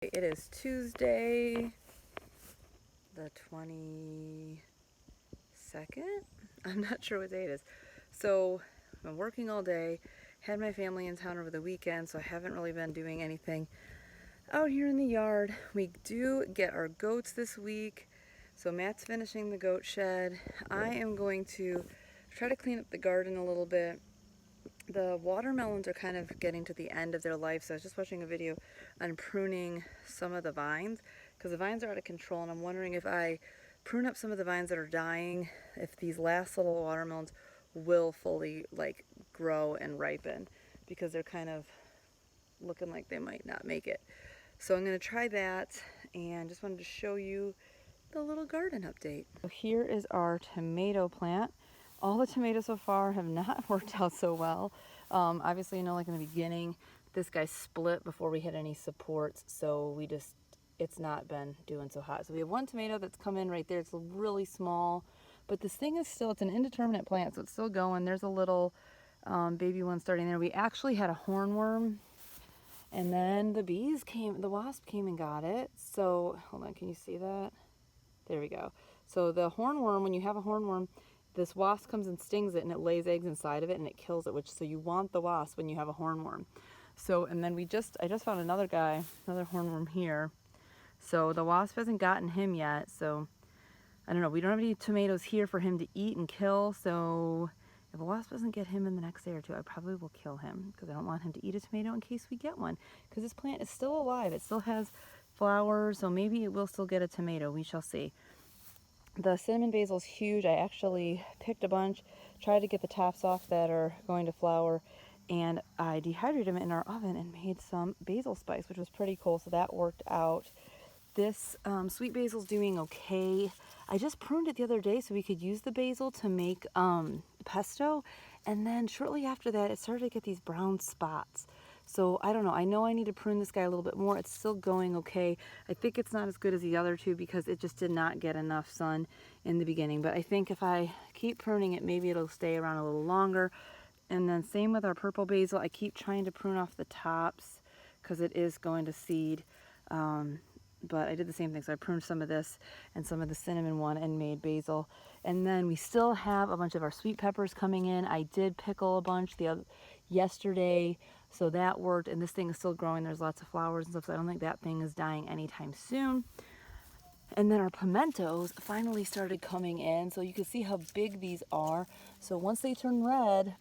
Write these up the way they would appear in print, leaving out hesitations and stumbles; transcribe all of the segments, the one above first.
It is Tuesday, the 22nd? I'm not sure what day it is. So I've been working all day, had my family in town over the weekend, so I haven't really been doing anything out here in the yard. We do get our goats this week, so Matt's finishing the goat shed. I am going to try to clean up the garden a little bit. The watermelons are kind of getting to the end of their life, so I was just watching a video on pruning some of the vines because the vines are out of control, and I'm wondering if I prune up some of the vines that are dying, if these last little watermelons will fully grow and ripen, because they're kind of looking like they might not make it. So I'm going to try that, and just wanted to show you the little garden update. So here is our tomato plant. All the tomatoes so far have not worked out so well. Obviously, you know, like in the beginning, this guy split before we hit any supports, so it's not been doing so hot. So we have one tomato that's come in right there. It's really small, but this thing is still, it's an indeterminate plant, so it's still going. There's a little baby one starting there. We actually had a hornworm, and then the wasp came and got it. So, hold on, can you see that? There we go. So the hornworm, when you have a hornworm, this wasp comes and stings it, and it lays eggs inside of it, and it kills it, so you want the wasp when you have a hornworm. So, and then I just found another hornworm here. So the wasp hasn't gotten him yet, so I don't know. We don't have any tomatoes here for him to eat and kill, so if a wasp doesn't get him in the next day or two, I probably will kill him, because I don't want him to eat a tomato in case we get one, because this plant is still alive. It still has flowers, so maybe it will still get a tomato. We shall see. The cinnamon basil is huge. I actually picked a bunch, tried to get the tops off that are going to flower, and I dehydrated them in our oven and made some basil spice, which was pretty cool, so that worked out. This sweet basil's doing okay. I just pruned it the other day so we could use the basil to make pesto, and then shortly after that it started to get these brown spots. So I don't know. I know I need to prune this guy a little bit more. It's still going okay. I think it's not as good as the other two because it just did not get enough sun in the beginning. But I think if I keep pruning it, maybe it'll stay around a little longer. And then same with our purple basil. I keep trying to prune off the tops because it is going to seed. But I did the same thing. So I pruned some of this and some of the cinnamon one and made basil. And then we still have a bunch of our sweet peppers coming in. I did pickle a bunch yesterday, so that worked. And this thing is still growing. There's lots of flowers and stuff, so I don't think that thing is dying anytime soon. And then our pimentos finally started coming in, so you can see how big these are. So once they turn red,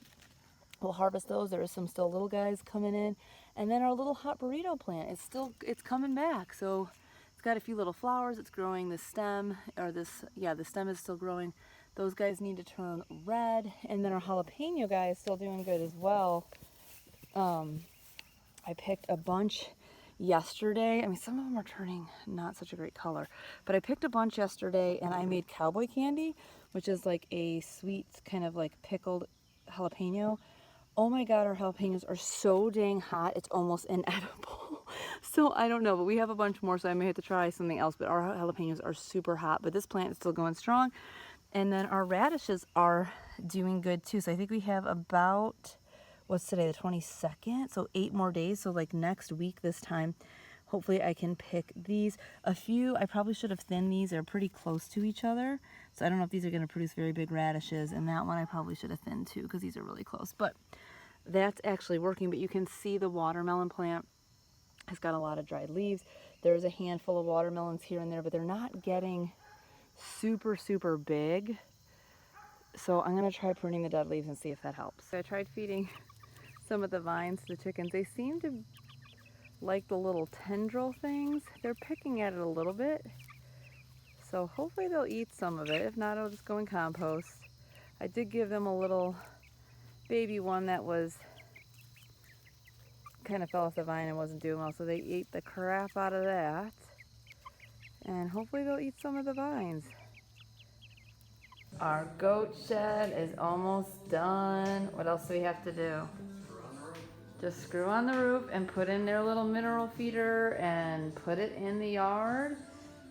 we'll harvest those. There are some still little guys coming in. And then our little hot burrito plant is it's coming back. So it's got a few little flowers. It's growing the stem, the stem is still growing. Those guys need to turn red. And then our jalapeno guy is still doing good as well. I picked a bunch yesterday. I mean, some of them are turning not such a great color, but I picked a bunch yesterday and I made cowboy candy, which is like a sweet kind of like pickled jalapeno. Oh my God, our jalapenos are so dang hot, it's almost inedible. So I don't know, but we have a bunch more, so I may have to try something else, but our jalapenos are super hot, but this plant is still going strong. And then our radishes are doing good too. So I think we have about, what's today, the 22nd? So 8 more days, so like next week this time, hopefully I can pick these. A few, I probably should have thinned these. They're pretty close to each other. So I don't know if these are going to produce very big radishes. And that one I probably should have thinned too because these are really close. But that's actually working. But you can see the watermelon plant has got a lot of dried leaves. There's a handful of watermelons here and there, but they're not getting super, super big. So I'm going to try pruning the dead leaves and see if that helps. I tried feeding some of the vines to the chickens. They seem to like the little tendril things. They're picking at it a little bit, so hopefully they'll eat some of it. If not, it'll just go in compost. I did give them a little baby one that was kind of fell off the vine and wasn't doing well, so they ate the crap out of that, and hopefully they'll eat some of the vines. Our goat shed is almost done. What else do we have to do? Just screw on the roof and put in their little mineral feeder and put it in the yard.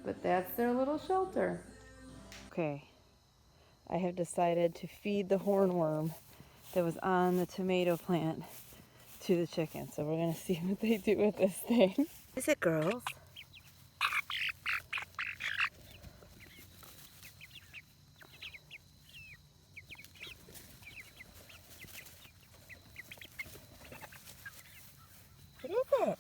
But that's their little shelter. Okay, I have decided to feed the hornworm that was on the tomato plant to the chickens. So we're gonna see what they do with this thing. Is it, girls? What is it?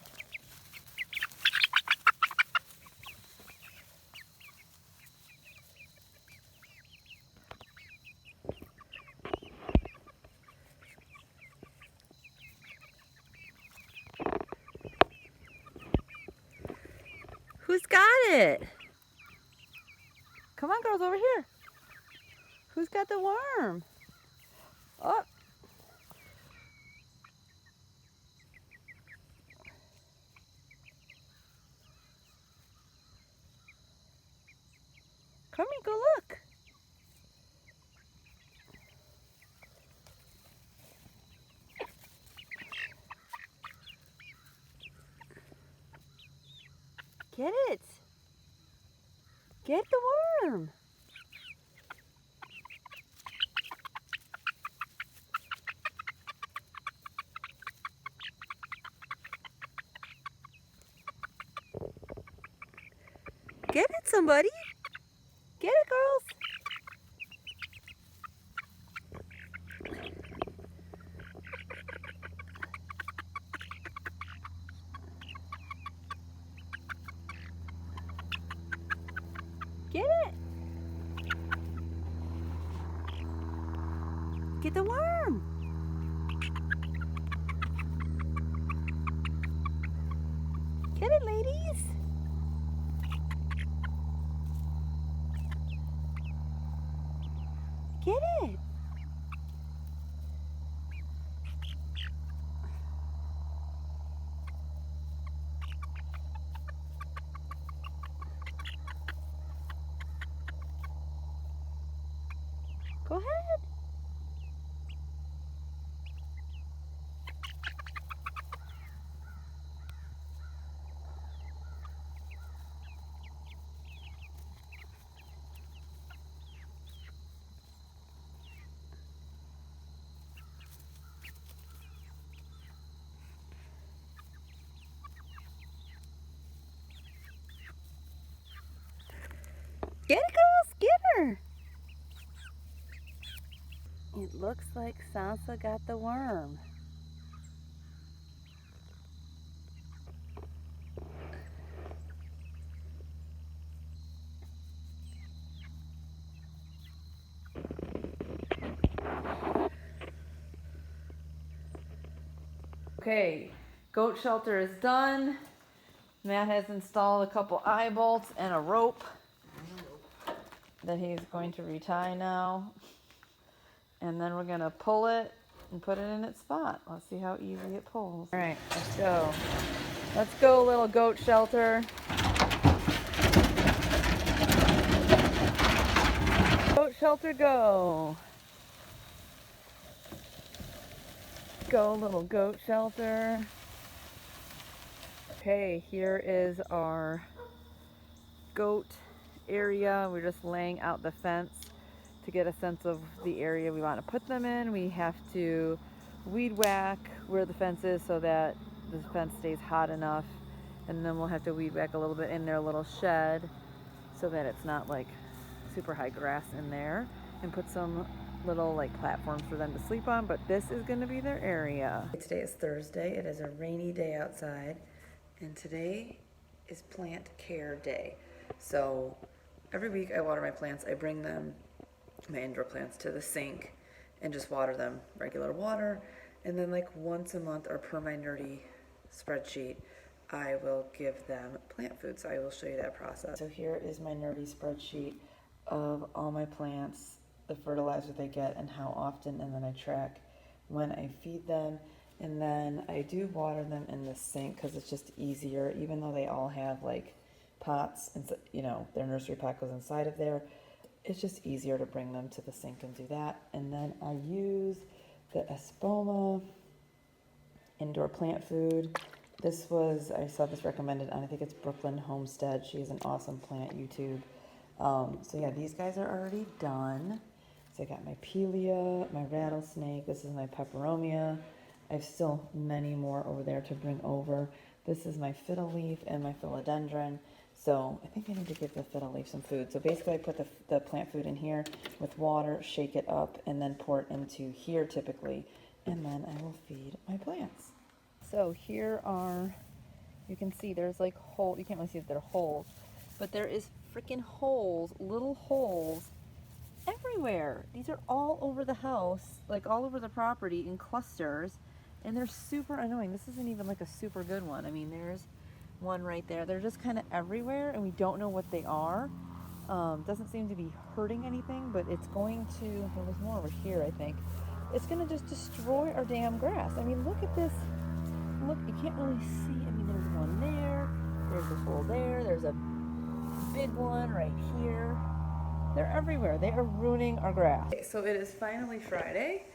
Who's got it? Come on, girls, over here. Who's got the worm? Oh. Come here, go look. Get it. Get the worm. Get it, somebody. Get it, girls. Get it. Get the worm. Get it, ladies. Get it. Go ahead. Get it, girls. Get her. It looks like Sansa got the worm. Okay, goat shelter is done. Matt has installed a couple eye bolts and a rope that he's going to retie now. And then we're gonna pull it and put it in its spot. Let's see how easy it pulls. All right, let's go. Let's go, little goat shelter. Goat shelter, go. Go, little goat shelter. Okay, here is our goat area. We're just laying out the fence to get a sense of the area we want to put them in. We have to weed whack where the fence is so that the fence stays hot enough, and then we'll have to weed whack a little bit in their little shed so that it's not like super high grass in there, and put some little like platforms for them to sleep on. But this is going to be their area. Today is Thursday. It is a rainy day outside, and today is plant care day. So every week I water my plants. I bring them, my indoor plants, to the sink and just water them regular water. And then like once a month, or per my nerdy spreadsheet, I will give them plant food. So I will show you that process. So here is my nerdy spreadsheet of all my plants, the fertilizer they get and how often, and then I track when I feed them. And then I do water them in the sink because it's just easier, even though they all have like pots and, you know, their nursery pot goes inside of there. It's just easier to bring them to the sink and do that. And then I use the Espoma indoor plant food. This was, I saw this recommended on, I think it's Lewis Homestead. She has an awesome plant YouTube. So yeah, these guys are already done. So I got my Pelia, my rattlesnake. This is my peperomia. I have still many more over there to bring over. This is my fiddle leaf and my philodendron. So I think I need to give the fiddle leaf some food. So basically I put the plant food in here with water, shake it up, and then pour it into here typically. And then I will feed my plants. So here are, you can see there's like holes. You can't really see that they're holes, but there is freaking holes, little holes everywhere. These are all over the house, like all over the property in clusters, and they're super annoying. This isn't even like a super good one. I mean, there's one right there. They're just kind of everywhere, and we don't know what they are. Doesn't seem to be hurting anything, but it's going to, well, there's more over here, I think. It's going to just destroy our damn grass. I mean, look at this. Look, you can't really see. I mean, there's one there. There's a hole there. There's a big one right here. They're everywhere. They are ruining our grass. Okay, so it is finally Friday.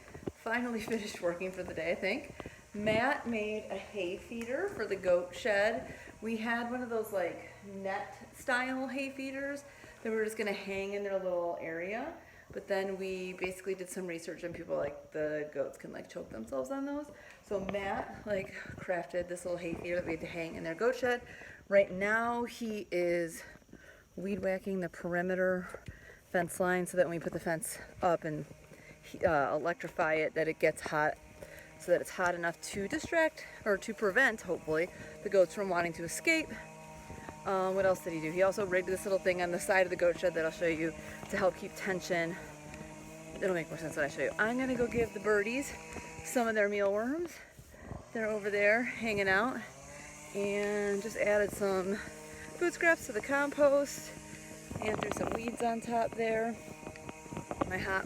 Finally finished working for the day, I think. Matt made a hay feeder for the goat shed. We had one of those like net style hay feeders that we were just gonna hang in their little area. But then we basically did some research and people like the goats can like choke themselves on those. So Matt like crafted this little hay feeder that we had to hang in their goat shed. Right now he is weed whacking the perimeter fence line so that when we put the fence up and electrify it, that it gets hot, so that it's hot enough to distract or to prevent, hopefully, the goats from wanting to escape. What else did he do? He also rigged this little thing on the side of the goat shed that I'll show you to help keep tension. It'll make more sense when I show you. I'm gonna go give the birdies some of their mealworms. They're over there hanging out, and just added some food scraps to the compost and threw some weeds on top there.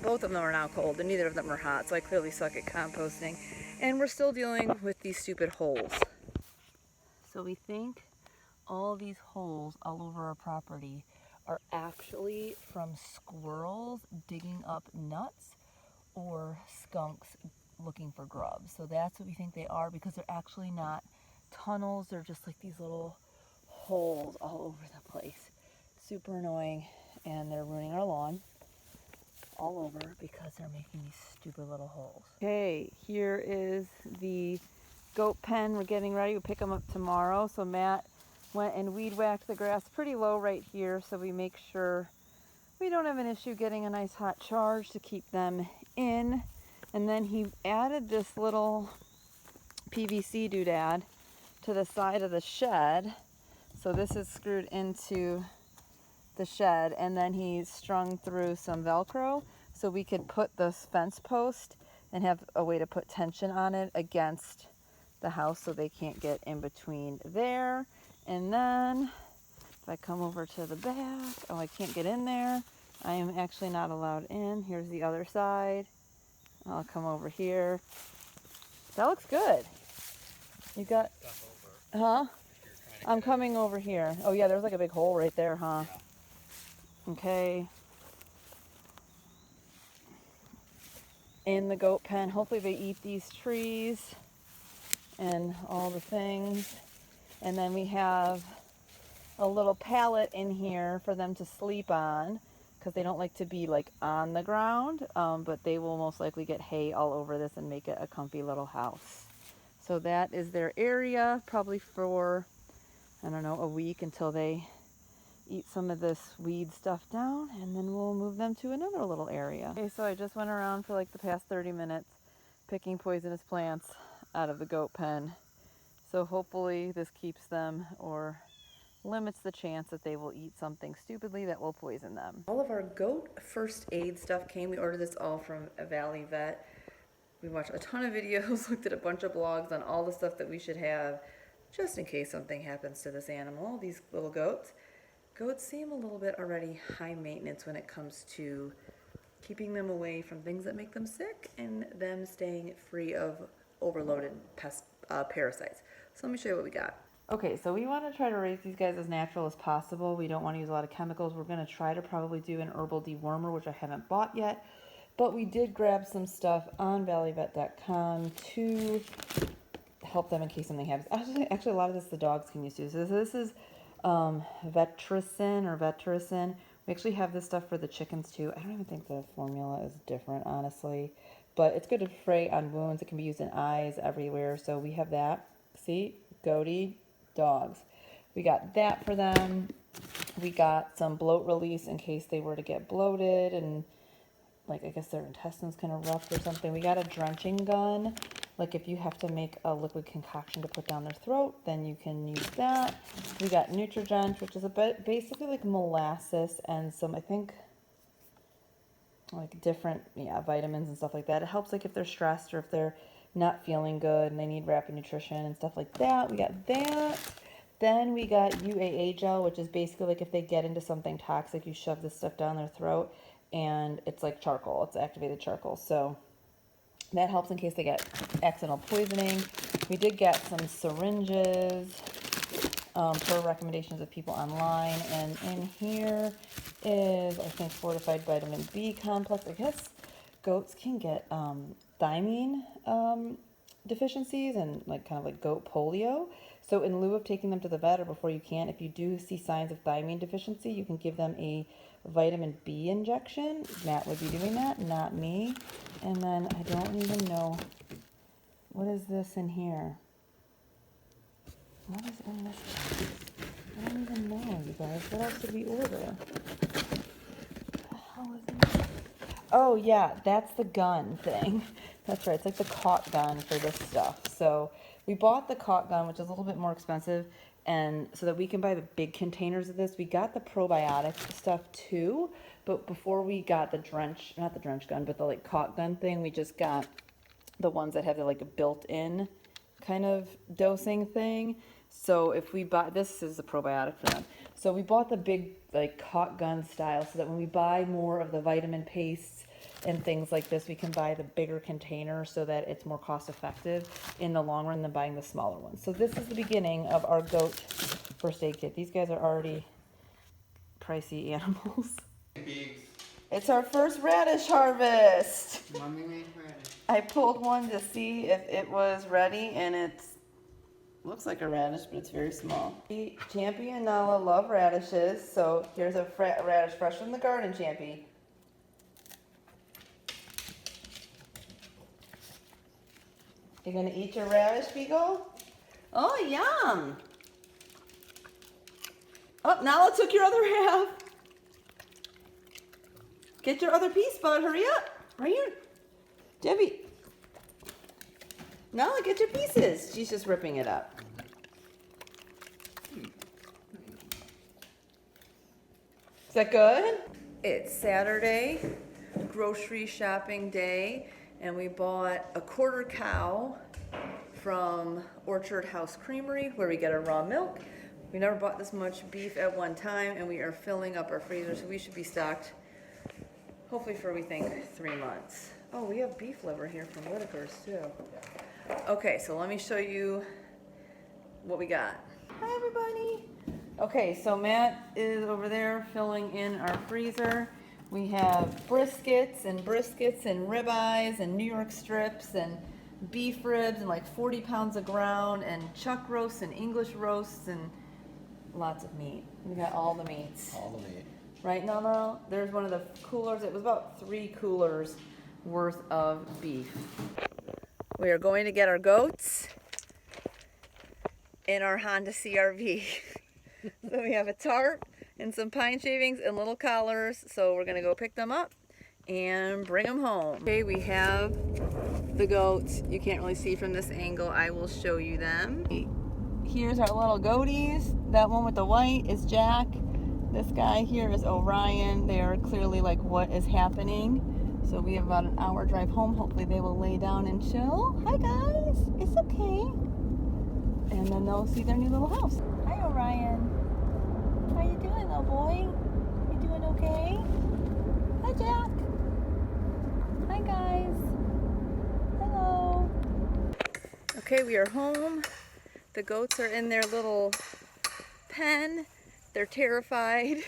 Both of them are now cold, and neither of them are hot, so I clearly suck at composting. And we're still dealing with these stupid holes. So we think all these holes all over our property are actually from squirrels digging up nuts or skunks looking for grubs. So that's what we think they are, because they're actually not tunnels. They're just like these little holes all over the place. Super annoying, and they're ruining our lawn all over because they're making these stupid little holes. Okay, here is the goat pen. We're getting ready. We'll pick them up tomorrow. So Matt went and weed whacked the grass pretty low right here, so we make sure we don't have an issue getting a nice hot charge to keep them in. And then he added this little PVC doodad to the side of the shed. So this is screwed into the shed, and then he strung through some Velcro so we could put this fence post and have a way to put tension on it against the house so they can't get in between there. And then if I come over to the back, oh, I can't get in there. I am actually not allowed in. Here's the other side. I'll come over here. That looks good. You got, huh? I'm coming over here. Oh yeah, there's like a big hole right there, huh? Okay. In the goat pen, hopefully they eat these trees and all the things. And then we have a little pallet in here for them to sleep on, because they don't like to be like on the ground, but they will most likely get hay all over this and make it a comfy little house. So that is their area, probably for, I don't know, a week until they eat some of this weed stuff down, and then we'll move them to another little area. Okay, so I just went around for like the past 30 minutes picking poisonous plants out of the goat pen. So hopefully this keeps them or limits the chance that they will eat something stupidly that will poison them. All of our goat first aid stuff came. We ordered this all from a Valley Vet. We watched a ton of videos, looked at a bunch of blogs on all the stuff that we should have just in case something happens to this animal, these little goats. Goats seem a little bit already high maintenance when it comes to keeping them away from things that make them sick and them staying free of overloaded parasites. So let me show you what we got. Okay, so we want to try to raise these guys as natural as possible. We don't want to use a lot of chemicals. We're going to try to probably do an herbal dewormer, which I haven't bought yet. But we did grab some stuff on valleyvet.com to help them in case something happens. Actually, a lot of this the dogs can use too. So this is Vetericin. We actually have this stuff for the chickens too. I don't even think the formula is different, honestly. But it's good to spray on wounds. It can be used in eyes, everywhere. So we have that. See? Goaty dogs. We got that for them. We got some bloat release in case they were to get bloated and like I guess their intestines kind of roughed or something. We got a drenching gun. Like if you have to make a liquid concoction to put down their throat, then you can use that. We got Nutrigent, which is a bit basically like molasses and some, I think, like different vitamins and stuff like that. It helps like if they're stressed or if they're not feeling good and they need rapid nutrition and stuff like that. We got that. Then we got UAA gel, which is basically like if they get into something toxic, you shove this stuff down their throat and it's like charcoal. It's activated charcoal. So that helps in case they get accidental poisoning. We did get some syringes per recommendations of people online. And in here is, I think, fortified vitamin B complex. I guess goats can get thiamine deficiencies and like kind of like goat polio. So in lieu of taking them to the vet or before you can, if you do see signs of thiamine deficiency, you can give them a vitamin B injection. Matt would be doing that, not me. And then I don't even know, what is this in here? What is in this box? I don't even know, you guys. What else did we order? What the hell is in this? Oh yeah, that's the gun thing. That's right, it's like the caulk gun for this stuff. So we bought the caulk gun, which is a little bit more expensive, and so that we can buy the big containers of this. We got the probiotic stuff too, but before we got the not the drench gun, but the like caulk gun thing, we just got the ones that have the like a built-in kind of dosing thing. So if we buy, this is the probiotic for them. So we bought the big like caulk gun style so that when we buy more of the vitamin pastes and things like this, we can buy the bigger container so that it's more cost effective in the long run than buying the smaller ones. So this is the beginning of our goat first aid kit. These guys are already pricey animals. It's our first radish harvest. Mommy made radish. I pulled one to see if it was ready, and it's looks like a radish, but it's very small. Champy and Nala love radishes, so here's a radish fresh from the garden, Champy. You gonna eat your radish, Beagle? Oh, yum! Oh, Nala took your other half. Get your other piece, bud. Hurry up. Right here. Debbie. Nala, get your pieces. She's just ripping it up. Is that good? It's Saturday, grocery shopping day, and we bought a quarter cow from Orchard House Creamery where we get our raw milk. We never bought this much beef at one time, and we are filling up our freezer, so we should be stocked hopefully for, we think, 3 months. Oh, we have beef liver here from Whitaker's too. Okay, so let me show you what we got. Hi, everybody. Okay, so Matt is over there filling in our freezer. We have briskets and ribeyes and New York strips and beef ribs and like 40 pounds of ground and chuck roasts and English roasts and lots of meat. We got all the meats. All the meat. Right, no, there's one of the coolers. It was about 3 coolers worth of beef. We are going to get our goats in our Honda CRV. So we have a tarp and some pine shavings and little collars. So we're gonna go pick them up and bring them home. Okay, we have the goats. You can't really see from this angle. I will show you them. Here's our little goaties. That one with the white is Jack. This guy here is Orion. They are clearly like what is happening. So we have about an hour drive home. Hopefully they will lay down and chill. Hi guys, it's okay. And then they'll see their new little house. Hi Orion. How you doing, little boy? You doing okay? Hi Jack. Hi guys. Hello. Okay, we are home. The goats are in their little pen. They're terrified,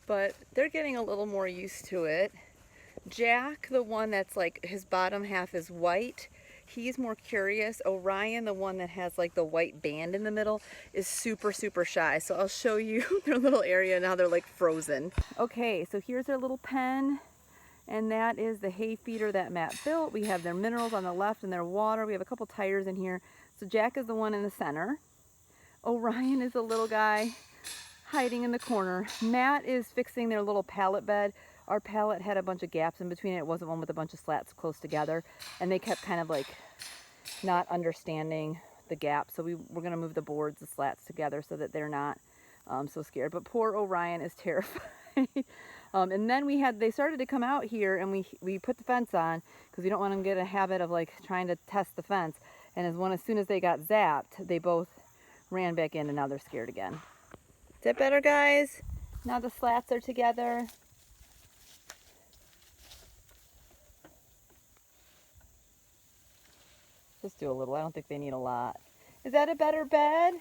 but they're getting a little more used to it. Jack, the one that's like his bottom half is white, he's more curious. Orion, the one that has like the white band in the middle, is super shy. So I'll show you their little area now. They're like frozen. Okay, so here's their little pen, and that is the hay feeder that Matt built. We have their minerals on the left and their water. We have a couple tires in here. So Jack is the one in the center. Orion is a little guy hiding in the corner. Matt is fixing their little pallet bed. Our pallet had a bunch of gaps in between it. It wasn't one with a bunch of slats close together, and they kept kind of like not understanding the gap. So we're gonna move the boards, the slats together so that they're not so scared. But poor Orion is terrified. And then they started to come out here, and we put the fence on because we don't want them to get a habit of like trying to test the fence. And as soon as they got zapped, they both ran back in, and now they're scared again. Is that better, guys? Now the slats are together. Just do a little. I don't think they need a lot. Is that a better bed?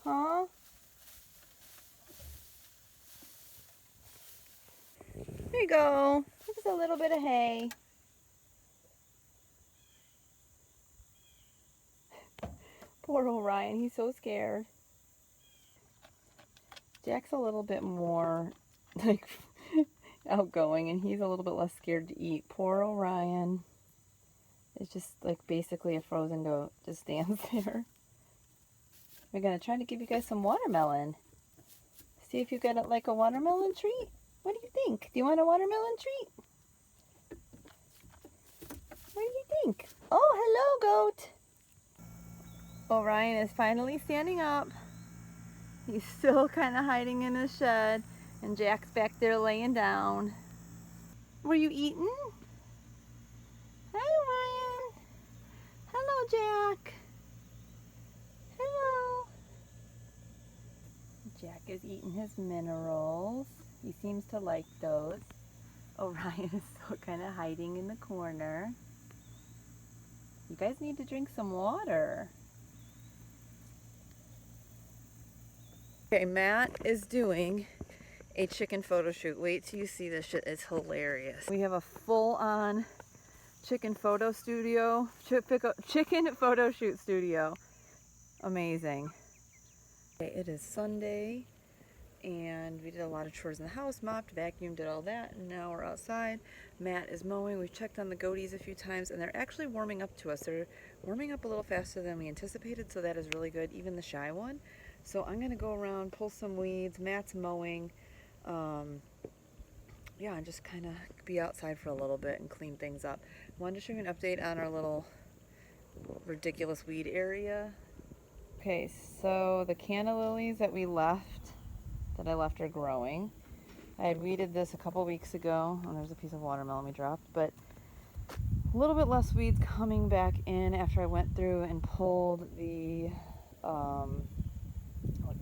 Huh? There you go. Just a little bit of hay. Poor Orion, he's so scared. Jack's a little bit more like outgoing, and he's a little bit less scared to eat. Poor Orion. It's just like basically a frozen goat, just stands there. We're gonna try to give you guys some watermelon. See if you get like a watermelon treat. What do you think? Do you want a watermelon treat? What do you think? Oh, hello, goat. Orion is finally standing up. He's still kind of hiding in his shed, and Jack's back there laying down. Were you eating? Hi, Orion. Hello, Jack. Hello. Jack is eating his minerals. He seems to like those. Orion is still kind of hiding in the corner. You guys need to drink some water. Okay, Matt is doing a chicken photo shoot. Wait till you see this shit. It's hilarious. We have a full-on chicken photo studio, chicken photo shoot studio. Amazing. Okay, it is Sunday, and we did a lot of chores in the house, mopped, vacuumed, did all that, and now we're outside. Matt is mowing. We've checked on the goaties a few times, and they're actually warming up to us. They're warming up a little faster than we anticipated, so that is really good, even the shy one. So I'm gonna go around, pull some weeds. Matt's mowing. Yeah, and just kind of be outside for a little bit and clean things up. Wanted to show you an update on our little ridiculous weed area. Okay, so the canna lilies that I left are growing. I had weeded this a couple weeks ago. Oh, there's a piece of watermelon we dropped, but a little bit less weeds coming back in after I went through and pulled the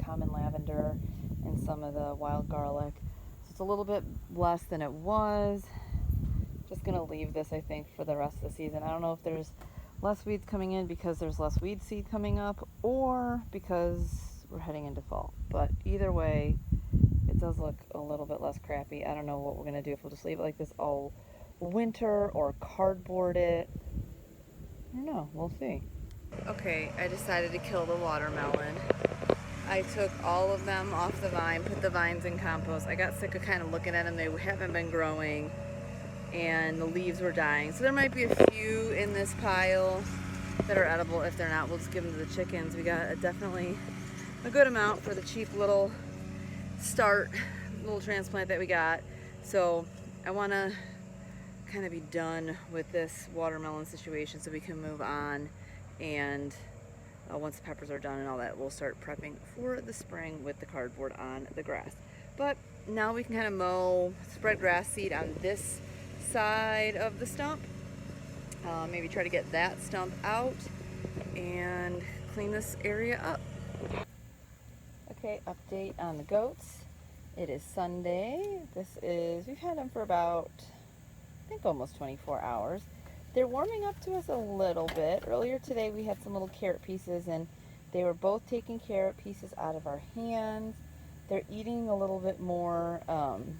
common lavender and some of the wild garlic. So it's a little bit less than it was. Just gonna leave this, I think, for the rest of the season. I don't know if there's less weeds coming in because there's less weed seed coming up, or because we're heading into fall. But either way, it does look a little bit less crappy. I don't know what we're gonna do, if we'll just leave it like this all winter or cardboard it. I don't know, we'll see. Okay, I decided to kill the watermelon. I took all of them off the vine, put the vines in compost. I got sick of kind of looking at them. They haven't been growing, and the leaves were dying. So there might be a few in this pile that are edible. If they're not, we'll just give them to the chickens. We got definitely a good amount for the cheap little transplant that we got. So I want to kind of be done with this watermelon situation so we can move on, and once the peppers are done and all that, we'll start prepping for the spring with the cardboard on the grass. But now we can kind of mow, spread grass seed on this side of the stump, maybe try to get that stump out and clean this area up. Okay, update on the goats. It is Sunday. We've had them for about, I think, almost 24 hours. They're warming up to us a little bit. Earlier today we had some little carrot pieces, and they were both taking carrot pieces out of our hands. They're eating a little bit more, kind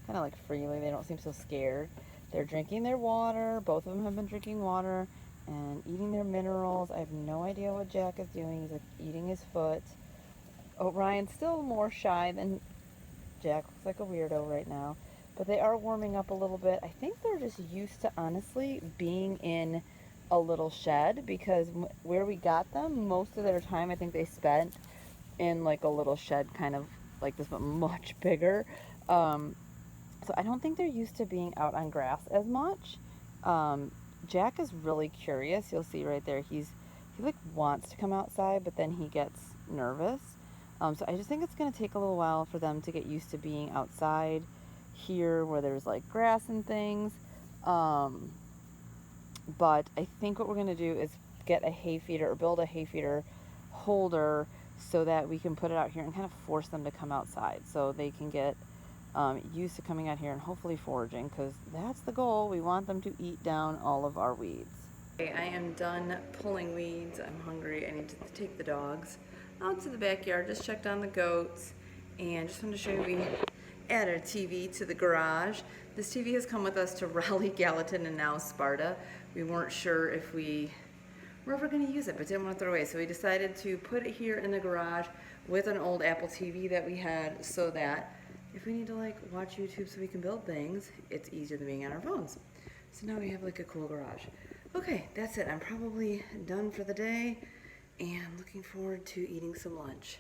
of like freely. They don't seem so scared. They're drinking their water. Both of them have been drinking water and eating their minerals. I have no idea what Jack is doing. He's like eating his foot. Orion's still more shy than Jack. Looks like a weirdo right now. But they are warming up a little bit. I think they're just used to, honestly, being in a little shed, because where we got them, most of their time I think they spent in like a little shed kind of like this, but much bigger. So I don't think they're used to being out on grass as much. Jack is really curious. You'll see right there. He like wants to come outside, but then he gets nervous. So I just think it's going to take a little while for them to get used to being outside here where there's like grass and things. But I think what we're going to do is get a hay feeder or build a hay feeder holder so that we can put it out here and kind of force them to come outside so they can get used to coming out here and hopefully foraging, because that's the goal. We want them to eat down all of our weeds. Okay, I am done pulling weeds. I'm hungry. I need to take the dogs out to the backyard. Just checked on the goats, and just wanted to show you we added a TV to the garage. This TV has come with us to Raleigh, Gallatin, and now Sparta. We weren't sure if we were ever going to use it, but didn't want to throw it away. So we decided to put it here in the garage with an old Apple TV that we had, so that if we need to like watch YouTube so we can build things, it's easier than being on our phones. So now we have like a cool garage. Okay, that's it. I'm probably done for the day and looking forward to eating some lunch.